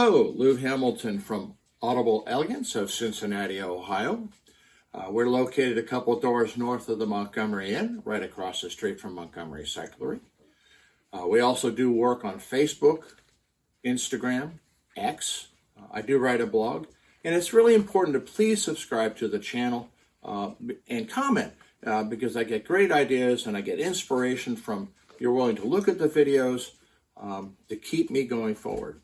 Hello, Lou Hamilton from Audible Elegance of Cincinnati, Ohio. We're located a couple doors north of the Montgomery Inn, right across the street from Montgomery Cyclery. We also do work on Facebook, Instagram, X. I do write a blog, and it's really important to please subscribe to the channel and comment because I get great ideas and I get inspiration from you're willing to look at the videos to keep me going forward.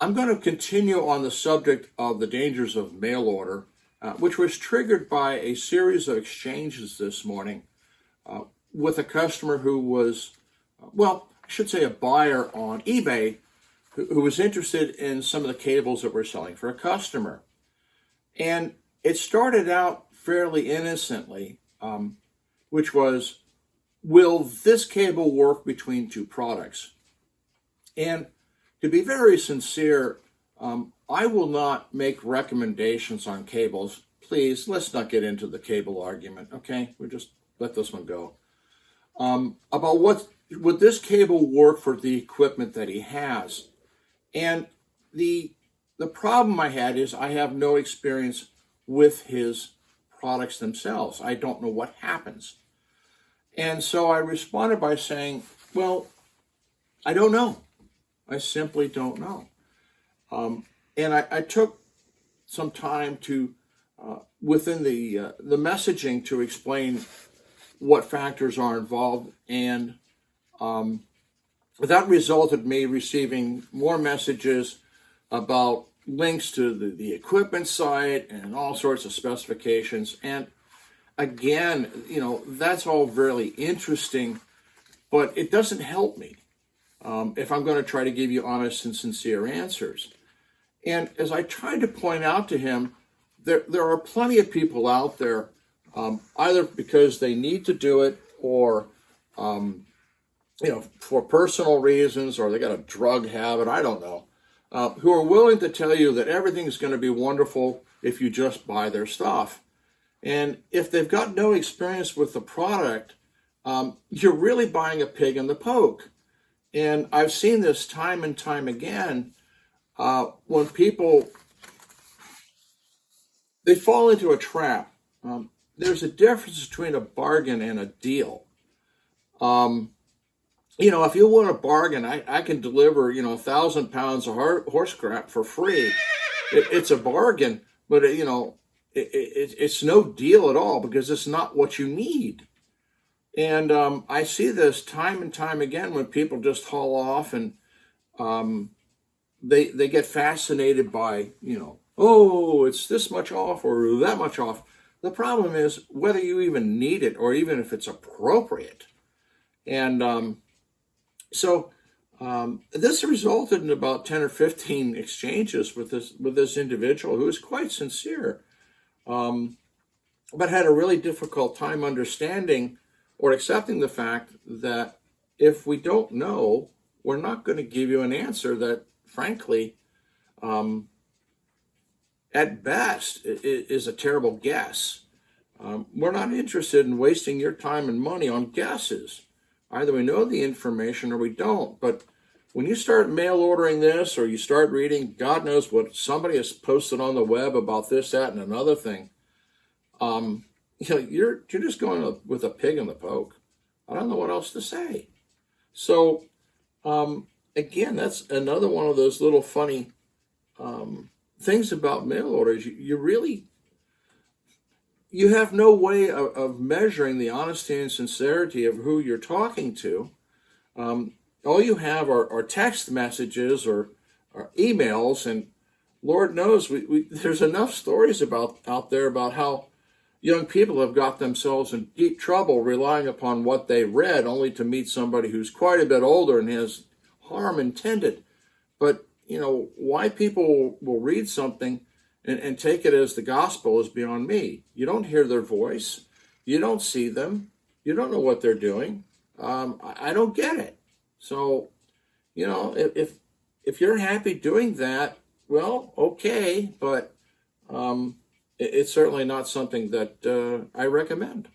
I'm going to continue on the subject of the dangers of mail order, which was triggered by a series of exchanges this morning with a customer who was, well, I should say a buyer on eBay who was interested in some of the cables that we're selling for a customer. And it started out fairly innocently, which was, will this cable work between two products? And to be very sincere, I will not make recommendations on cables. Please, let's not get into the cable argument, okay? We just let this one go. About would this cable work for the equipment that he has? And the problem I had is I have no experience with his products themselves. I don't know what happens. And so I responded by saying, well, I don't know. I simply don't know. And I took some time to, within the messaging, to explain what factors are involved. And that resulted in me receiving more messages about links to the equipment site and all sorts of specifications. And again, that's all really interesting, but it doesn't help me if I'm going to try to give you honest and sincere answers. And as I tried to point out to him, there are plenty of people out there, either because they need to do it or, for personal reasons, or they got a drug habit, I don't know, who are willing to tell you that everything's going to be wonderful if you just buy their stuff. And if they've got no experience with the product, you're really buying a pig in the poke. And I've seen this time and time again when people, they fall into a trap. There's a difference between a bargain and a deal. If you want a bargain, I can deliver, 1,000 pounds of horse crap for free. It's a bargain, but, it's no deal at all because it's not what you need. And I see this time and time again when people just haul off and they get fascinated by, oh, it's this much off or that much off. The problem is whether you even need it or even if it's appropriate. And so this resulted in about 10 or 15 exchanges with this individual who was quite sincere, but had a really difficult time understanding or accepting the fact that if we don't know, we're not going to give you an answer that, frankly, at best, is a terrible guess. We're not interested in wasting your time and money on guesses. Either we know the information or we don't. But when you start mail ordering this or you start reading, God knows what somebody has posted on the web about this, that, and another thing, you're just going with a pig in the poke. I don't know what else to say. So, again, that's another one of those little funny things about mail orders. You have no way of measuring the honesty and sincerity of who you're talking to. All you have are text messages or emails, and Lord knows there's enough stories out there about how young people have got themselves in deep trouble relying upon what they read, only to meet somebody who's quite a bit older and has harm intended. But, why people will read something and take it as the gospel is beyond me. You don't hear their voice. You don't see them. You don't know what they're doing. I don't get it. So, if you're happy doing that, well, okay, but it's certainly not something that I recommend.